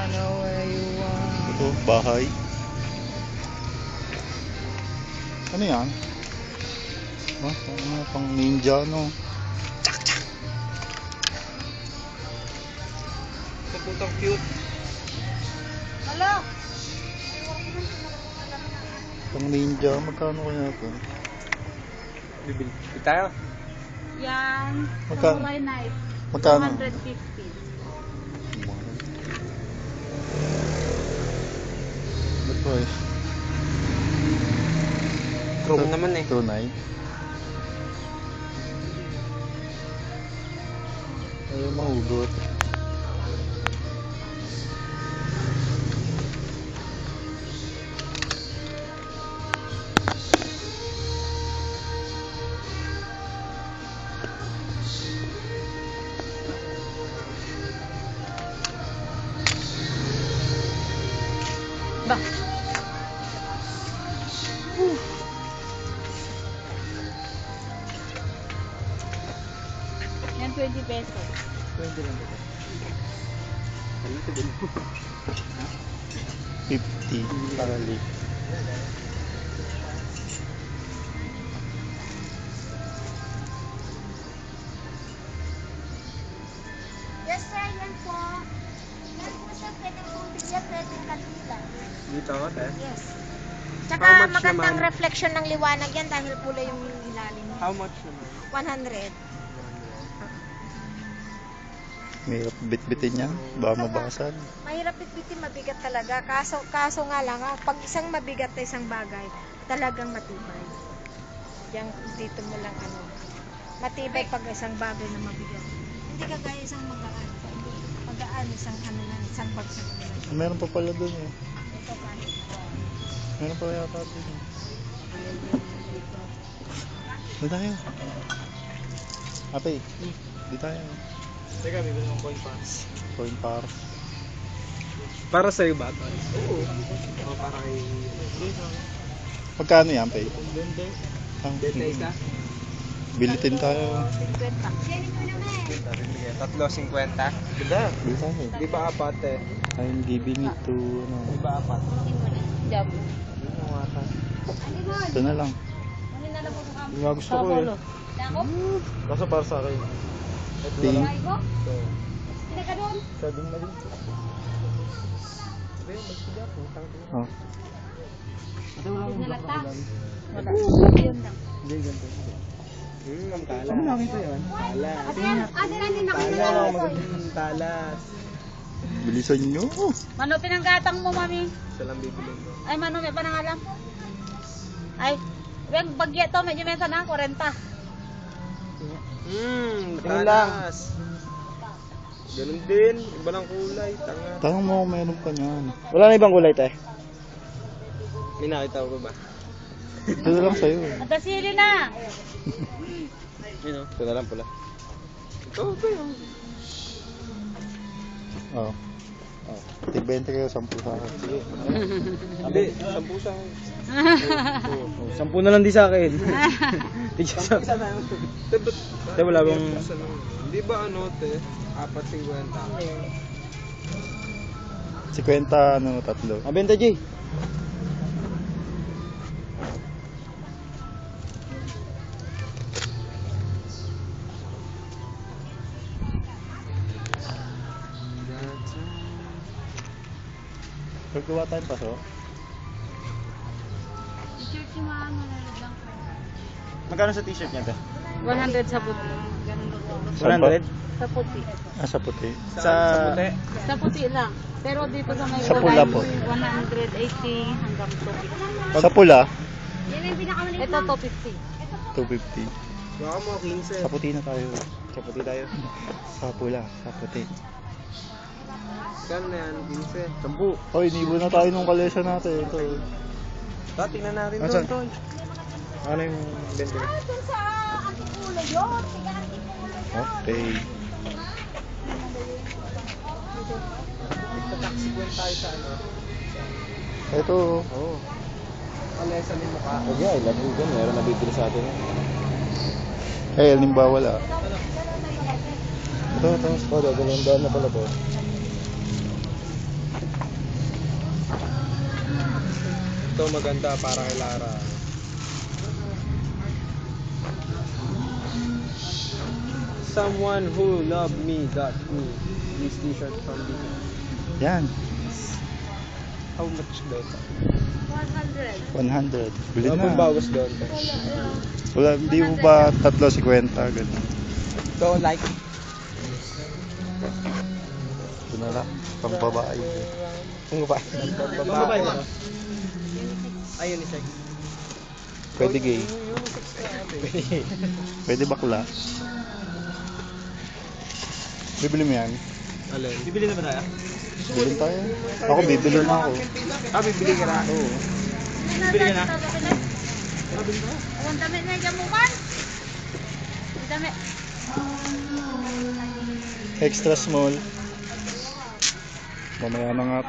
Ito, bahay. Ano yan? Pang ninja, no? Pagputang cute. Hello? Pang ninja, magkano kaya ito? Bibili tayo. Yan. Magkano? Samurai knife. Magkano? 250. Ba't po eh? Chrome naman eh. Tunay. Ayaw mahugot. Ba? Yan 20 pesos. 20 lang ito. Ano ito din? 50 karali. Yes sir, yan po. Yan po sir, pwede pong bigyan, pwede kanila. Dito ako, te. Yes. How Tsaka much magandang naman? reflection ng liwanag yan dahil pula yung ilalim. How much naman? 100. Mahirap bitbitin niya. Baka mabasag. Mahirap bitbitin, mabigat talaga. Kaso nga lang, pag isang mabigat na isang bagay, talagang matibay. Diyan, dito mo lang ano. Matibay pag isang bagay na mabigat. Hindi kagaya isang magaan. Magaan, isang ano lang, isang bagsak na lang. Meron pa pala dun eh. Ito pa. Meron pa yata dun eh. Di tayo. Ate, di tayo. Teka, bibili ng coin pass. Coin par. Para sa'yo ba ito? Oo. O para kay... Magkano yan, Pei? Bende. Ang Bende isa? bilitin tayo. 50. Tatlo, 50. Ganda. Bili tayo. Di ba apat eh? I'm giving it to, ano. Di ba apat? Jam. Yun yung apat. Ito na lang. Yung nga gusto ko eh. Kaso para sa akin. Ito na lang. Ito. Sabi na rin. Sabi yung magsiga. Putang ito. Oh. Ito wala akong black na ilan. Wala. Hindi, ganito. Ang talas. Ano nakita yan? Talas. Ate, Talas. Magandang talas. Bilisan nyo. Mano pinanggatang mo, mami? Isa lang bibilin mo. Ay, mano, may panangalam? Ay, wag bagya to, medyo mesa na, 40. Talas. Ganun din. Iba lang kulay. Tanga. Tanong mo kung meron pa niyan. Wala na ibang kulay, te? May nakita ko ba? Ito na lang sa'yo. Matasili na. Yun o. Ito na lang pula. Ito, ito yun. Oh. Oh. Tig-20 kayo, 10 sa akin. Sige. Hindi, 10 sa akin. 10 na lang di sa akin. Tigsa sa akin. Te, wala bang... Hindi ba ano, te? 4.50. 50, ano, tatlo. Mabenta, G. Pagkuha tayong paso. T-shirt si mama, lang. Magkano sa t-shirt niya, te? 100 sa puti. Ganun lang. 100? Sa puti. Ah, sa puti. Sa puti? Sa puti lang. Pero dito sa may Sa pula po. 180 hanggang 250. Sa pula, Ito 250. 250. Baka mo, 15. Sa puti na tayo. Sa puti tayo. Sa pula, sa puti. Saan na yan? 15. 10. Hoy, inibo na tayo nung kalesa natin. Ito. Tingnan natin Asan? doon, tol. Ano yung bente? Doon sa Antipulo yun. Tiga Antipulo yun. Okay. Nagta-taxi tayo sa ano? Ito. Oo. Kalesa ni mukha. Okay, I love you. Meron nabibili sa atin. Eh, halimbawa wala. Ito. Oh, dalawang daan na pala to. Ito maganda para kay Lara. Someone who loved me, got me this t-shirt from Big. Yan. How much daw? 100. 100. Bili Ano na. bawas doon? Wala, hindi mo ba 3.50 ganun? Don't like. Ito na lang. Pang babae. Kung ba? Babae ba? Ay, unisex. Pwede gay. Pwede bakla. Bibili mo yan? Alin? Bibili na ba tayo? Bibili tayo. Ako bibili na ako. Bibili ka na? Oo. Bili ka na? Ang dami na yung jamukan. Ang dami. Extra small. Mamaya na nga